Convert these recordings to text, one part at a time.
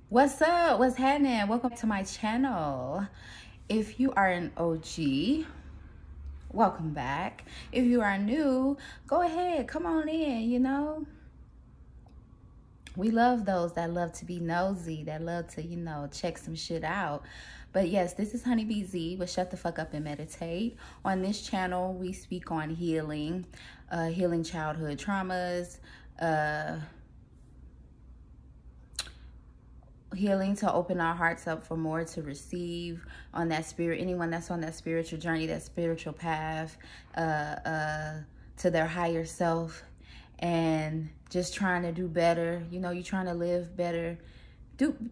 What's up? What's happening? Welcome to my channel. If you are an OG, welcome back. If you are new, go ahead, come on in, We love those that love to be nosy, that love to, check some shit out. But yes, this is honeebee.zee, but shut the fuck up and meditate. On this channel, we speak on healing, healing childhood traumas, healing to open our hearts up for more to receive on that spirit. Anyone that's on that spiritual journey, that spiritual path to their higher self, and just trying to do better. You're trying to live better,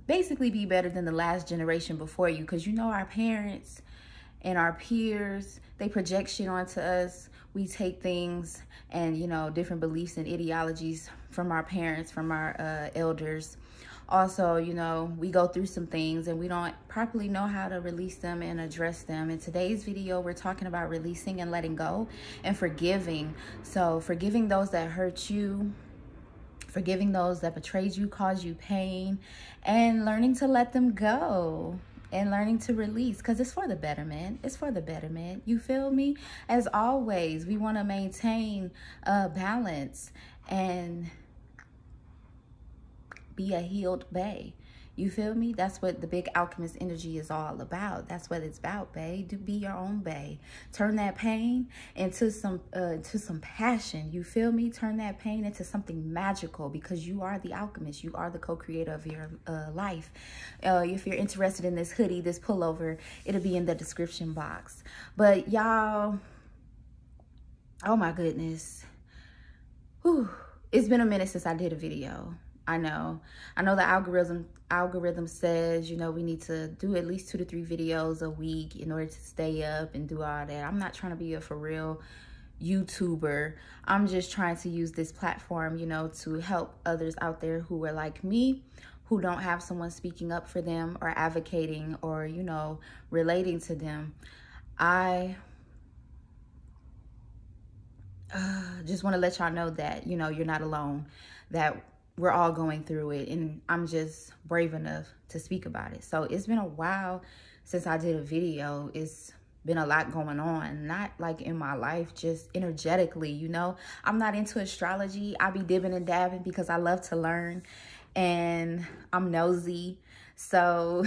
basically be better than the last generation before you, because our parents and our peers, they project shit onto us. We take things and different beliefs and ideologies from our parents, from our elders. Also, we go through some things and we don't properly know how to release them and address them. In today's video, we're talking about releasing and letting go and forgiving. So forgiving those that hurt you, forgiving those that betrayed you, caused you pain, and learning to let them go and learning to release, because it's for the betterment. It's for the betterment. You feel me? As always, we want to maintain balance and be a healed bae. You feel me? That's what the big Alchemist energy is all about. That's what it's about, bae. Do be your own bae. Turn that pain into some passion. You feel me? Turn that pain into something magical, because you are the alchemist. You are the co-creator of your life. If you're interested in this hoodie, this pullover, it'll be in the description box. But y'all, oh my goodness. Whew. It's been a minute since I did a video. I know the algorithm says, we need to do at least 2 to 3 videos a week in order to stay up and do all that. I'm not trying to be a for real YouTuber. I'm just trying to use this platform, to help others out there who are like me, who don't have someone speaking up for them or advocating or, relating to them. I just want to let y'all know that, you're not alone, that we're all going through it, and I'm just brave enough to speak about it. So it's been a while since I did a video. It's been a lot going on, not like in my life, just energetically, I'm not into astrology. I be dibbing and dabbing because I love to learn, and I'm nosy. So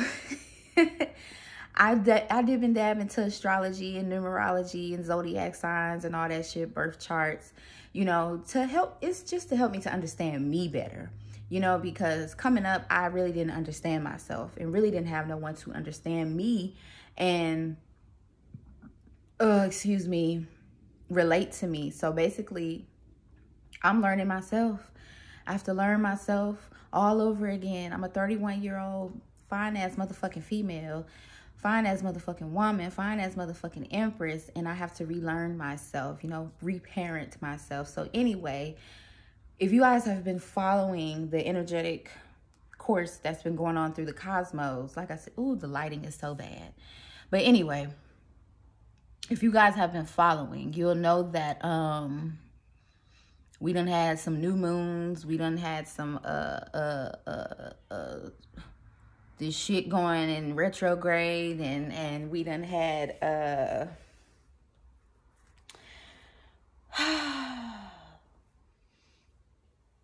I dib and dab into astrology and numerology and zodiac signs and all that shit, birth charts, to help. It's just to help me to understand me better, because coming up, I really didn't understand myself and really didn't have no one to understand me and, relate to me. So basically, I'm learning myself. I have to learn myself all over again. I'm a 31-year-old fine-ass motherfucking female, fine-ass motherfucking woman, fine-ass motherfucking empress, and I have to relearn myself, reparent myself. So anyway, if you guys have been following the energetic course that's been going on through the cosmos, like I said, ooh, the lighting is so bad. But anyway, if you guys have been following, you'll know that we done had some new moons. We done had some this shit going in retrograde, and we done had I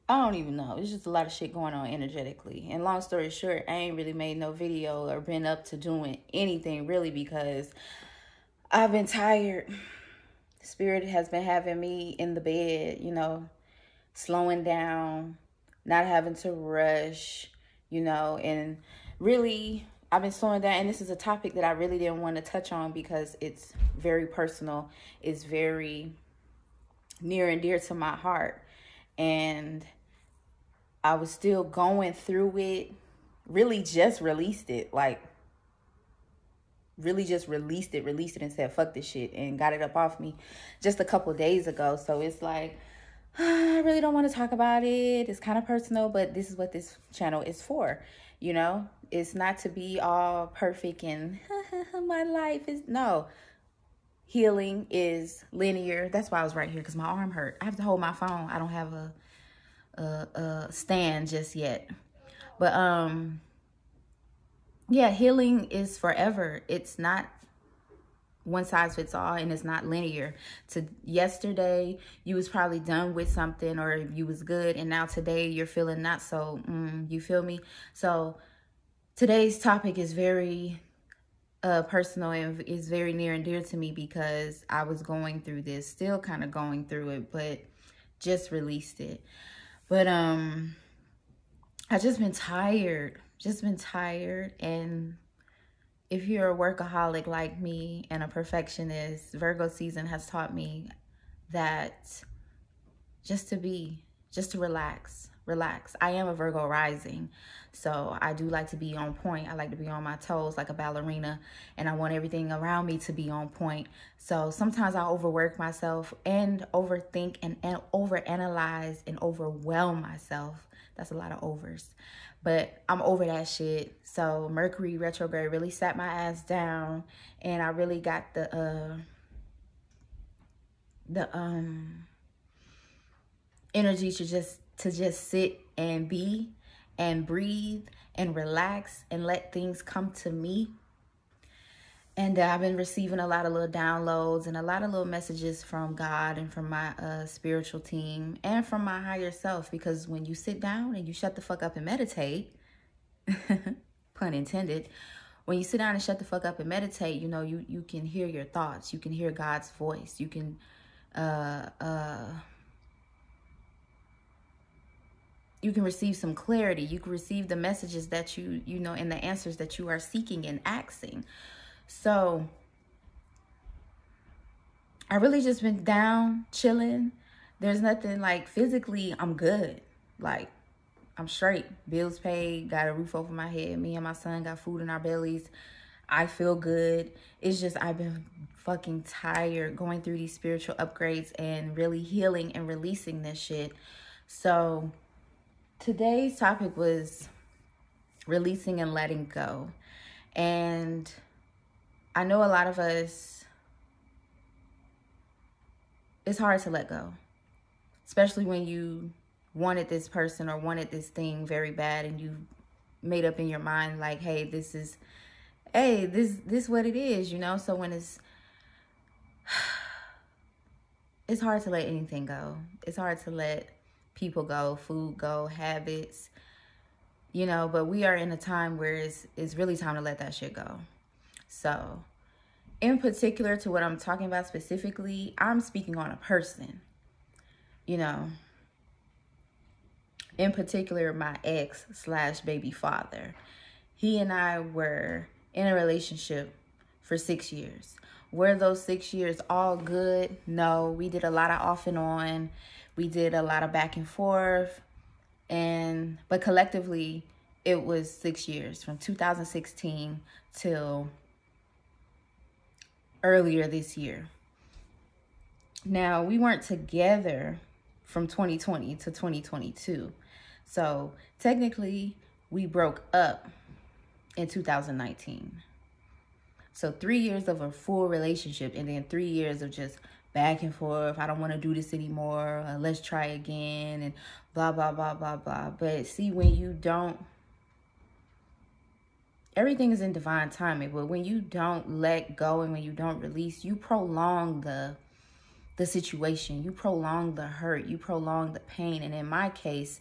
don't even know. It's just a lot of shit going on energetically. And long story short, I ain't really made no video or been up to doing anything really, because I've been tired. Spirit has been having me in the bed, slowing down, not having to rush, and really, I've been slowing down. And this is a topic that I really didn't want to touch on because it's very personal. It's very near and dear to my heart. And I was still going through it. Really just released it. Like, really just released it and said, fuck this shit, and got it up off me just a couple days ago. So it's like, I really don't want to talk about it. It's kind of personal, but this is what this channel is for. It's not to be all perfect and my life is, no. Healing is linear. That's why I was right here, because my arm hurt. I have to hold my phone. I don't have a stand just yet. But yeah, healing is forever. It's not one size fits all, and it's not linear. To yesterday you was probably done with something, or you was good, and now today you're feeling not so, you feel me? So today's topic is very personal, and is very near and dear to me, because I was going through this, still kind of going through it, but just released it. But I just been tired, and if you're a workaholic like me and a perfectionist, Virgo season has taught me that just to relax. I am a Virgo rising, so I do like to be on point. I like to be on my toes like a ballerina, and I want everything around me to be on point. So sometimes I overwork myself and overthink and overanalyze and overwhelm myself. That's a lot of overs. But I'm over that shit. So Mercury retrograde really sat my ass down, and I really got the energy to just sit and be and breathe and relax and let things come to me. And I've been receiving a lot of little downloads and a lot of little messages from God and from my spiritual team and from my higher self. Because when you sit down and you shut the fuck up and meditate, pun intended, when you sit down and shut the fuck up and meditate, you know, you can hear your thoughts. You can hear God's voice. You can receive some clarity. You can receive the messages that you know, and the answers that you are seeking and asking. So I really just been down, chilling. There's nothing, like, physically, I'm good. Like, I'm straight. Bills paid, got a roof over my head. Me and my son got food in our bellies. I feel good. It's just I've been fucking tired going through these spiritual upgrades and really healing and releasing this shit. So today's topic was releasing and letting go. And I know a lot of us, it's hard to let go, especially when you wanted this person or wanted this thing very bad, and you made up in your mind like, hey, this what it is, you know? So when it's hard to let anything go. It's hard to let people go, food go, habits, you know, but we are in a time where it's really time to let that shit go. So in particular to what I'm talking about specifically, I'm speaking on a person, you know, in particular, my ex/baby father. He and I were in a relationship for 6 years. Were those 6 years all good? No, we did a lot of off and on. We did a lot of back and forth. But collectively, it was 6 years, from 2016 till earlier this year. Now, we weren't together from 2020 to 2022. So technically, we broke up in 2019. So 3 years of a full relationship, and then 3 years of just back and forth. I don't want to do this anymore. Let's try again, and blah, blah, blah, blah, blah. But see, when you don't, everything is in divine timing. But when you don't let go and when you don't release, you prolong the situation. You prolong the hurt. You prolong the pain. And in my case,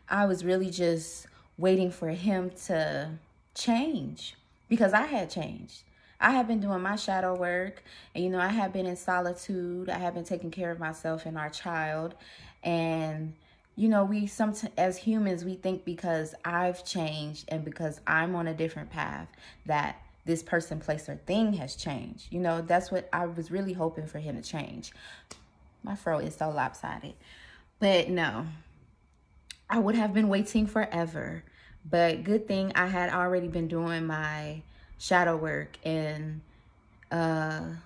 I was really just waiting for him to change, because I had changed. I have been doing my shadow work, and, you know, I have been in solitude. I have been taking care of myself and our child. And, you know, as humans, we think because I've changed and because I'm on a different path that this person, place, or thing has changed. You know, that's what I was really hoping for him to change. My fro is so lopsided. But no, I would have been waiting forever. But good thing I had already been doing my shadow work and had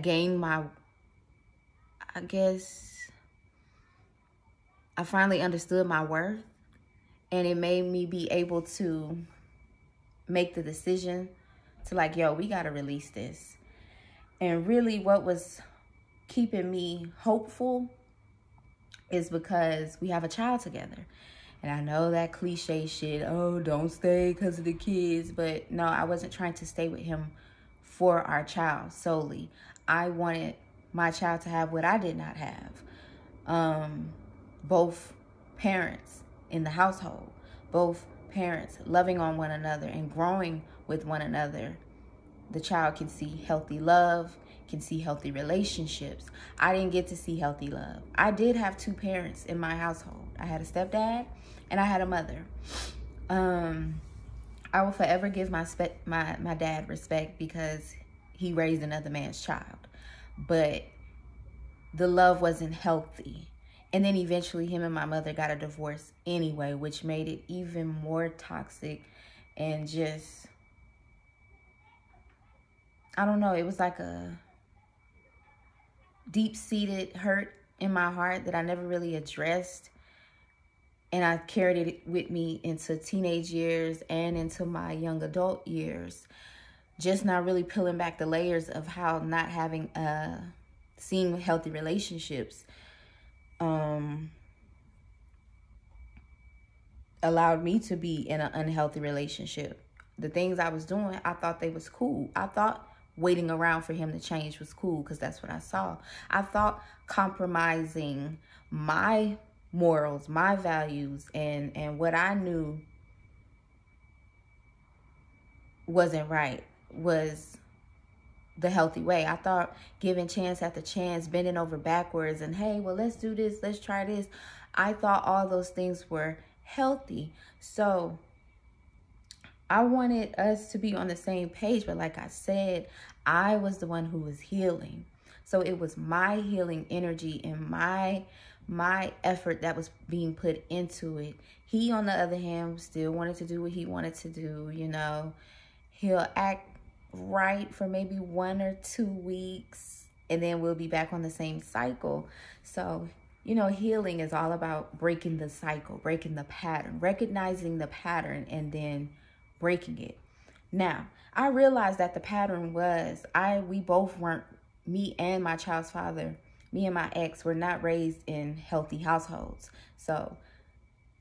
gained my, I guess, I finally understood my worth, and it made me be able to make the decision to, like, yo, we got to release this. And really what was keeping me hopeful is because we have a child together. And I know that cliche shit, oh, don't stay because of the kids. But no, I wasn't trying to stay with him for our child solely. I wanted my child to have what I did not have. Both parents in the household, both parents loving on one another and growing with one another. The child can see healthy love, can see healthy relationships. I didn't get to see healthy love. I did have two parents in my household. I had a stepdad and I had a mother. I will forever give my dad respect because he raised another man's child. But the love wasn't healthy. And then eventually him and my mother got a divorce anyway, which made it even more toxic and just, I don't know, it was like a deep-seated hurt in my heart that I never really addressed. And I carried it with me into teenage years and into my young adult years. Just not really peeling back the layers of how not having, seeing healthy relationships allowed me to be in an unhealthy relationship. The things I was doing, I thought they was cool. I thought waiting around for him to change was cool because that's what I saw. I thought compromising my morals, my values, and what I knew wasn't right was the healthy way. I thought giving chance after chance, bending over backwards, and hey, well, let's do this, let's try this. I thought all those things were healthy. So I wanted us to be on the same page, but like I said, I was the one who was healing. So it was my healing energy and my effort that was being put into it. He, on the other hand, still wanted to do what he wanted to do, you know. He'll act right for maybe 1 or 2 weeks, and then we'll be back on the same cycle. So, you know, healing is all about breaking the cycle, breaking the pattern, recognizing the pattern, and then breaking it. Now, I realized that the pattern was we both weren't, me and my child's father, me and my ex were not raised in healthy households. So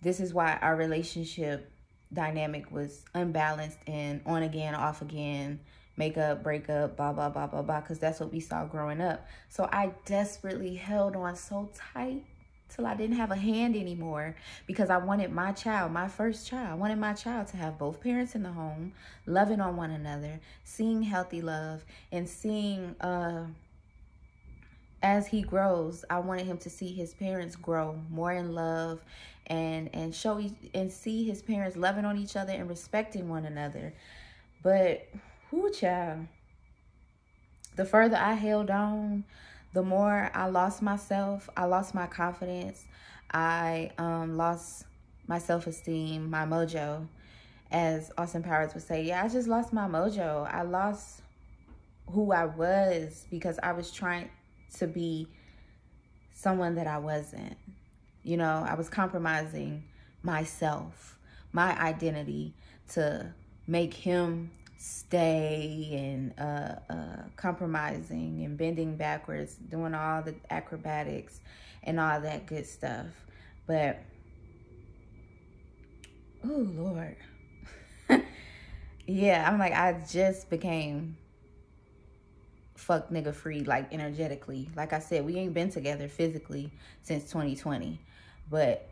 this is why our relationship dynamic was unbalanced and on again, off again, make up, break up, blah, blah, blah, blah, blah, because that's what we saw growing up. So I desperately held on so tight till I didn't have a hand anymore because I wanted my child, my first child, I wanted my child to have both parents in the home, loving on one another, seeing healthy love, and seeing, as he grows, I wanted him to see his parents grow more in love and show and see his parents loving on each other and respecting one another. But, whoo, child, the further I held on, the more I lost myself. I lost my confidence. I lost my self-esteem, my mojo, as Austin Powers would say. Yeah, I just lost my mojo. I lost who I was because I was trying to be someone that I wasn't. You know, I was compromising myself, my identity, to make him stay, and compromising and bending backwards, doing all the acrobatics and all that good stuff. But, oh Lord. Yeah, I'm like, I just became fuck nigga free, like energetically. Like I said, we ain't been together physically since 2020, but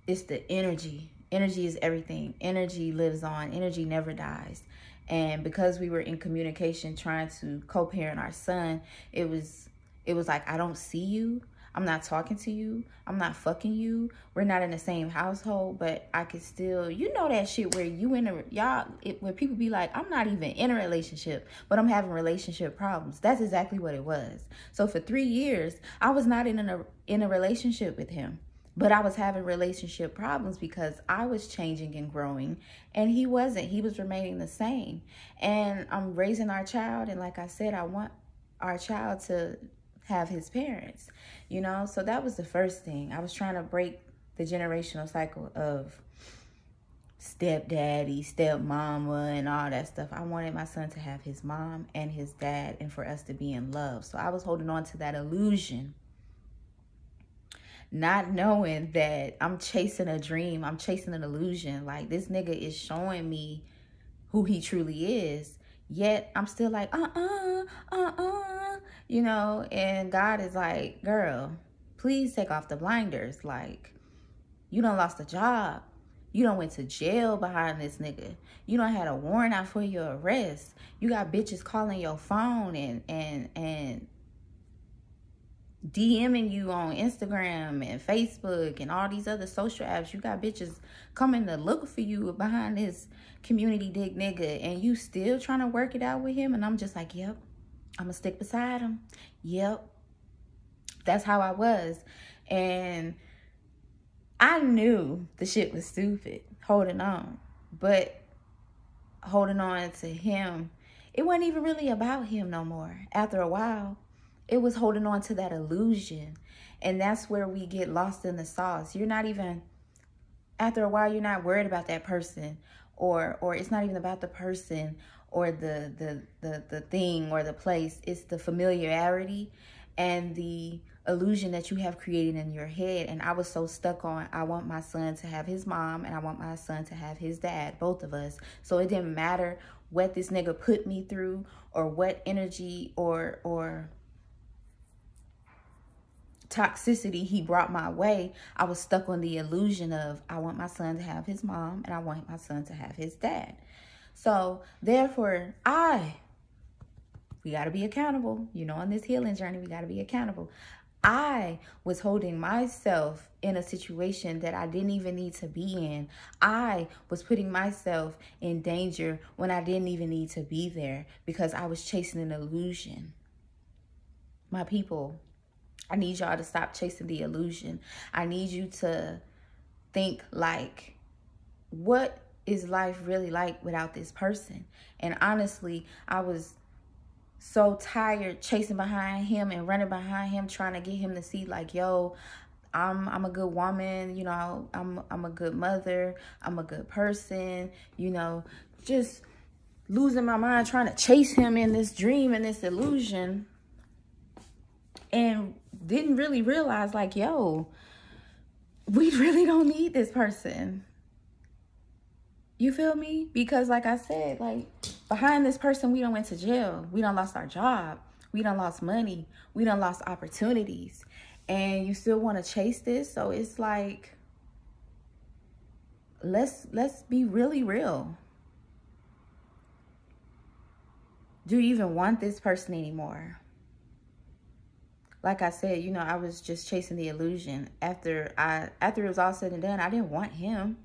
it's the energy. Energy is everything. Energy lives on. Energy never dies. And because we were in communication trying to co-parent our son, it was like, I don't see you. I'm not talking to you. I'm not fucking you. We're not in the same household, but I could still, you know, that shit where you where people be like, I'm not even in a relationship, but I'm having relationship problems. That's exactly what it was. So for 3 years, I was not in a relationship with him, but I was having relationship problems because I was changing and growing and he wasn't. He was remaining the same. And I'm raising our child. And like I said, I want our child to have his parents, you know? So that was the first thing. I was trying to break the generational cycle of stepdaddy, stepmama, and all that stuff. I wanted my son to have his mom and his dad and for us to be in love. So I was holding on to that illusion. not knowing that I'm chasing a dream, I'm chasing an illusion. Like, this nigga is showing me who he truly is, yet I'm still like, you know. And God is like, girl, please take off the blinders. Like, you done lost a job. You done went to jail behind this nigga. You done had a warrant out for your arrest. You got bitches calling your phone and DMing you on Instagram and Facebook and all these other social apps. You got bitches coming to look for you behind this community dick nigga, and you still trying to work it out with him. And I'm just like, yep, I'm gonna stick beside him. Yep. That's how I was. And I knew the shit was stupid, holding on. But holding on to him, it wasn't even really about him no more. After a while, it was holding on to that illusion. And that's where we get lost in the sauce. You're not even, after a while, you're not worried about that person. Or it's not even about the person or the thing or the place. It's the familiarity and the illusion that you have created in your head. And I was so stuck on, I want my son to have his mom and I want my son to have his dad, both of us. So it didn't matter what this nigga put me through or what energy or toxicity he brought my way. I was stuck on the illusion of, I want my son to have his mom and I want my son to have his dad. So therefore, we got to be accountable. You know, on this healing journey, we got to be accountable. I was holding myself in a situation that I didn't even need to be in. I was putting myself in danger when I didn't even need to be there because I was chasing an illusion. My people, I need y'all to stop chasing the illusion. I need you to think like, what is life really like without this person? And honestly, I was so tired chasing behind him and running behind him, trying to get him to see like, yo, I'm a good woman, you know, I'm a good mother, I'm a good person, you know, just losing my mind trying to chase him in this dream and this illusion. And didn't really realize like, yo, we really don't need this person. You feel me? Because like I said, like behind this person, we done went to jail. We done lost our job. We done lost money. We done lost opportunities. And you still want to chase this. So it's like, let's be really real. Do you even want this person anymore? Like I said, you know, I was just chasing the illusion. After it was all said and done, I didn't want him.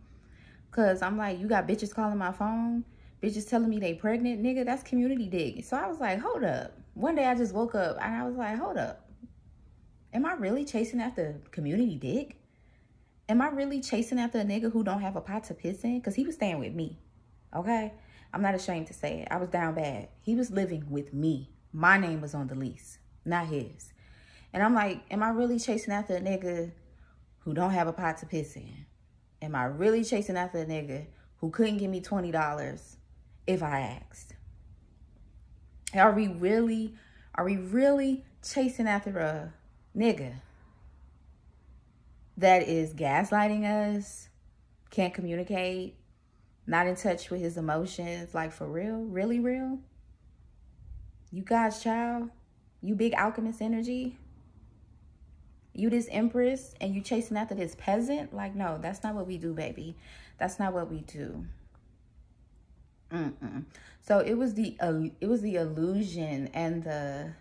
Because I'm like, you got bitches calling my phone, bitches telling me they pregnant, nigga, that's community dick. So I was like, hold up. One day I just woke up and I was like, hold up. Am I really chasing after community dick? Am I really chasing after a nigga who don't have a pot to piss in? Because he was staying with me, okay? I'm not ashamed to say it. I was down bad. He was living with me. My name was on the lease, not his. And I'm like, am I really chasing after a nigga who don't have a pot to piss in? Am I really chasing after a nigga who couldn't give me $20 if I asked? Are we really chasing after a nigga that is gaslighting us, can't communicate, not in touch with his emotions, like for real, really real? You God's child, you big alchemist energy, you this empress, and you chasing after this peasant? Like, no, that's not what we do, baby. That's not what we do. So it was the illusion and the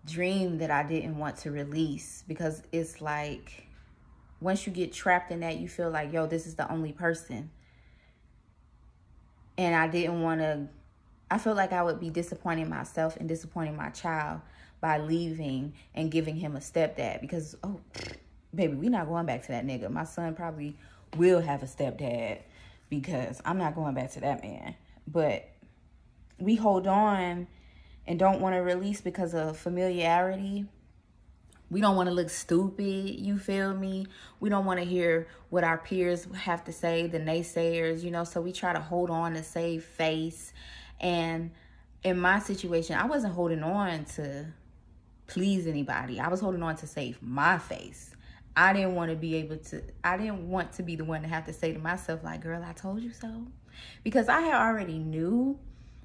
dream that I didn't want to release, because it's like once you get trapped in that, you feel like, yo, this is the only person. And I didn't want to, I felt like I would be disappointing myself and disappointing my child by leaving and giving him a stepdad, because, oh, baby, we not going back to that nigga. My son probably will have a stepdad because I'm not going back to that man. But we hold on and don't want to release because of familiarity. We don't want to look stupid, you feel me? We don't want to hear what our peers have to say, the naysayers, you know, so we try to hold on to save face. And in my situation, I wasn't holding on to please anybody. I was holding on to save my face. I didn't want to be the one to have to say to myself, like, girl, I told you so. Because I had already knew,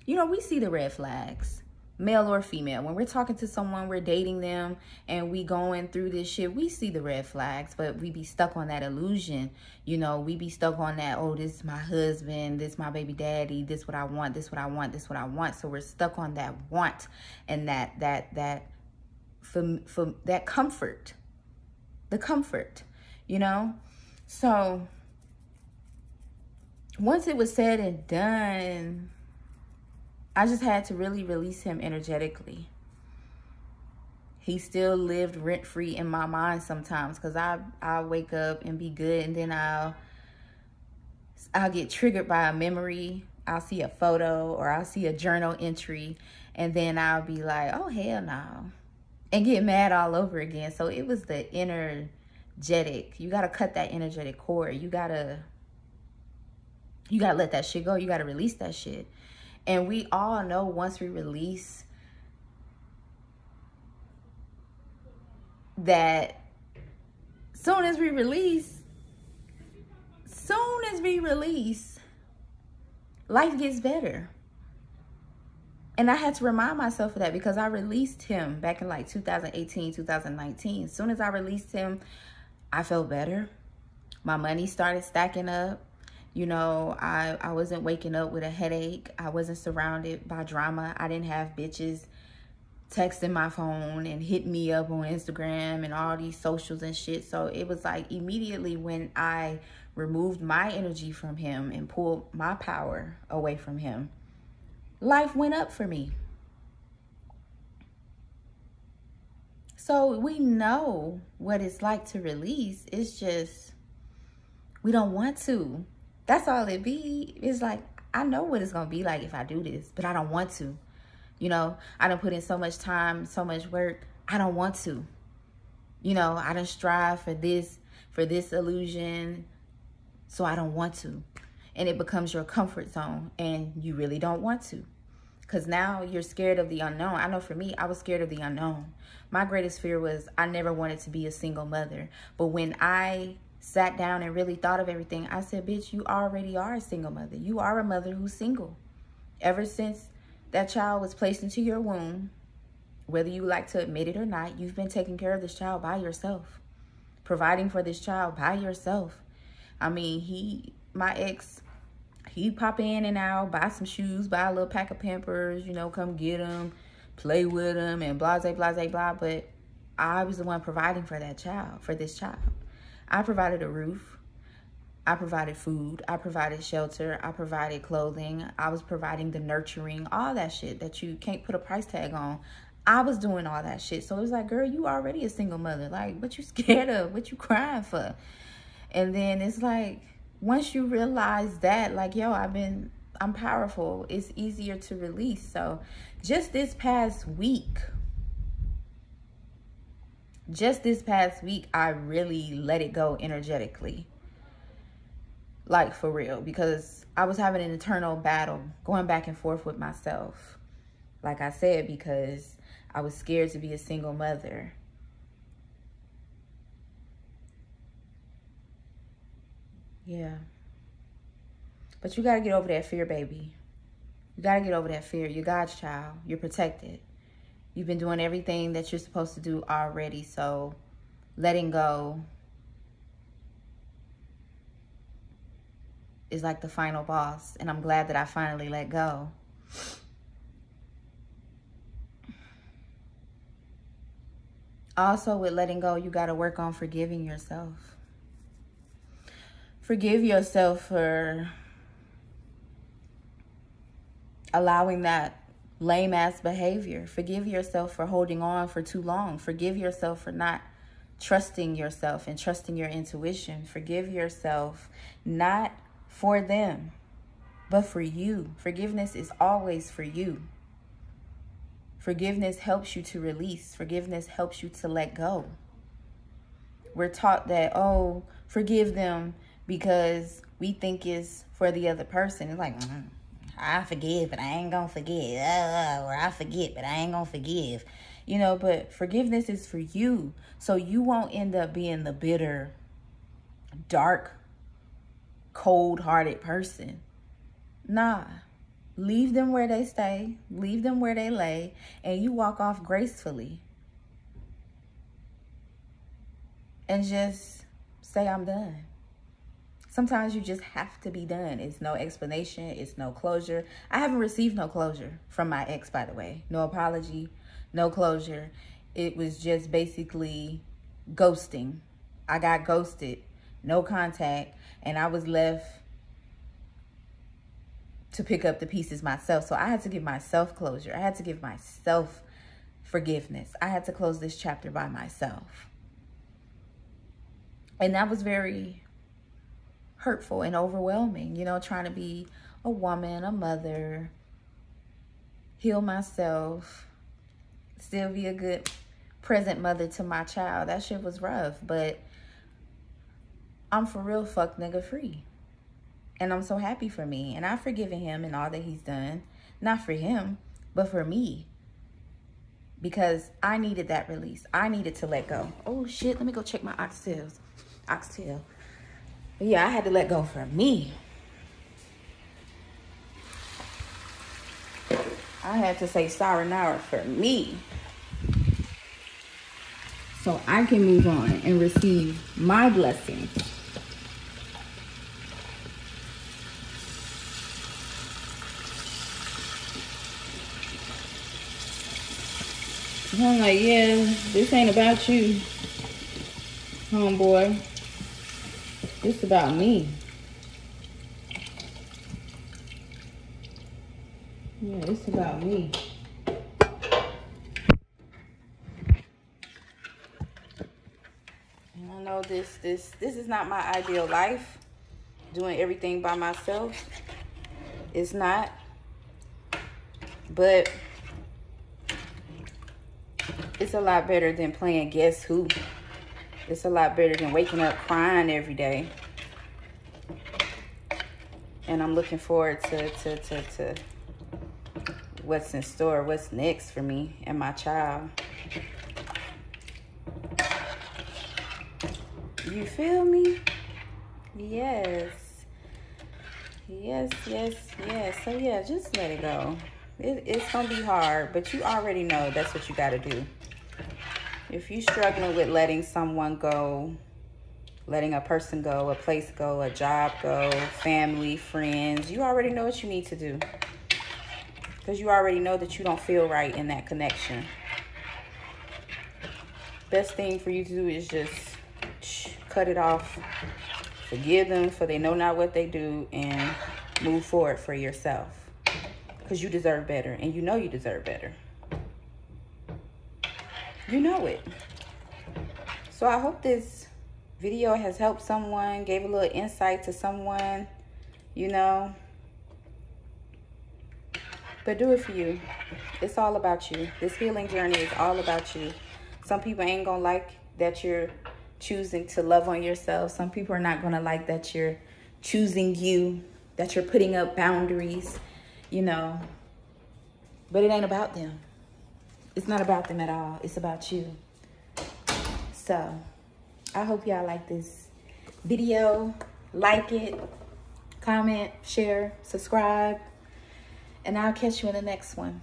you know, we see the red flags, male or female. When we're talking to someone, we're dating them, and we going through this shit, we see the red flags, but we be stuck on that illusion. You know, we be stuck on that, oh, this is my husband, this is my baby daddy, this what I want, this what I want, this what I want. So we're stuck on that want and that comfort. The comfort, you know? So once it was said and done, I just had to really release him energetically. He still lived rent-free in my mind sometimes, because I'll wake up and be good, and then I'll get triggered by a memory. I'll see a photo or I'll see a journal entry, and then I'll be like, oh, hell no. And get mad all over again. So it was the energetic. You got to cut that energetic cord. You got to let that shit go. You got to release that shit. And we all know once we release that, soon as we release, life gets better. And I had to remind myself of that, because I released him back in like 2018, 2019. As soon as I released him, I felt better. My money started stacking up. You know, I wasn't waking up with a headache. I wasn't surrounded by drama. I didn't have bitches texting my phone and hitting me up on Instagram and all these socials and shit. So it was like immediately when I removed my energy from him and pulled my power away from him, life went up for me. So we know what it's like to release. It's just, we don't want to. That's all it be. It's like, I know what it's going to be like if I do this, but I don't want to. You know, I done put in so much time, so much work. I don't want to. You know, I done strive for this illusion, so I don't want to. And it becomes your comfort zone, and you really don't want to. Because now you're scared of the unknown. I know for me, I was scared of the unknown. My greatest fear was I never wanted to be a single mother. But when I sat down and really thought of everything, I said, bitch, you already are a single mother. You are a mother who's single. Ever since that child was placed into your womb, whether you like to admit it or not, you've been taking care of this child by yourself. Providing for this child by yourself. I mean, my ex, he'd pop in and out, buy some shoes, buy a little pack of Pampers, you know, come get them, play with them, and blah, blah, blah, blah. But I was the one providing for that child, for this child. I provided a roof. I provided food. I provided shelter. I provided clothing. I was providing the nurturing, all that shit that you can't put a price tag on. I was doing all that shit. So it was like, girl, you already a single mother. Like, what you scared of? What you crying for? And then it's like, once you realize that, like, yo, I'm powerful, it's easier to release. So just this past week, I really let it go energetically. Like, for real. Because I was having an internal battle, going back and forth with myself. Like I said, because I was scared to be a single mother. Yeah. But you got to get over that fear, baby. You got to get over that fear. You're God's child. You're protected. You've been doing everything that you're supposed to do already. So letting go is like the final boss. And I'm glad that I finally let go. Also, with letting go, you got to work on forgiving yourself. Forgive yourself for allowing that lame-ass behavior. Forgive yourself for holding on for too long. Forgive yourself for not trusting yourself and trusting your intuition. Forgive yourself, not for them, but for you. Forgiveness is always for you. Forgiveness helps you to release. Forgiveness helps you to let go. We're taught that, oh, forgive them because we think it's for the other person. It's like, I forgive, but I ain't gonna forgive. Or I forget, but I ain't gonna forgive. you know, but forgiveness is for you. So you won't end up being the bitter, dark, cold-hearted person. Nah. Leave them where they stay. Leave them where they lay. And you walk off gracefully. And just say, I'm done. Sometimes you just have to be done. It's no explanation. It's no closure. I haven't received no closure from my ex, by the way. No apology. No closure. It was just basically ghosting. I got ghosted. No contact. And I was left to pick up the pieces myself. So I had to give myself closure. I had to give myself forgiveness. I had to close this chapter by myself. And that was very hurtful and overwhelming, you know, trying to be a woman, a mother, heal myself, still be a good present mother to my child. That shit was rough, but I'm for real fuck nigga free. And I'm so happy for me. And I've forgiven him and all that he's done. Not for him, but for me. Because I needed that release. I needed to let go. Oh, shit. Let me go check my oxtails. Oxtail. But yeah, I had to let go for me. I had to say sayonara for me. So I can move on and receive my blessings. I'm like, yeah, this ain't about you, homeboy. This about me. Yeah, it's about me. And I know this is not my ideal life. Doing everything by myself. It's not. But it's a lot better than playing Guess Who. It's a lot better than waking up crying every day. And I'm looking forward to what's in store, what's next for me and my child. You feel me? Yes. Yes, yes, yes. So yeah, just let it go. It's gonna be hard, but you already know that's what you gotta do. If you're struggling with letting someone go, letting a person go, a place go, a job go, family, friends, you already know what you need to do. Because you already know that you don't feel right in that connection. Best thing for you to do is just cut it off. Forgive them for they know not what they do and move forward for yourself. Because you deserve better and you know you deserve better. You know it. So I hope this video has helped someone, gave a little insight to someone, you know. But do it for you. It's all about you. This healing journey is all about you. Some people ain't gonna like that you're choosing to love on yourself. Some people are not gonna like that you're choosing you, that you're putting up boundaries, you know. But it ain't about them. It's not about them at all. It's about you. So, I hope y'all like this video. Like it, comment, share, subscribe. And I'll catch you in the next one.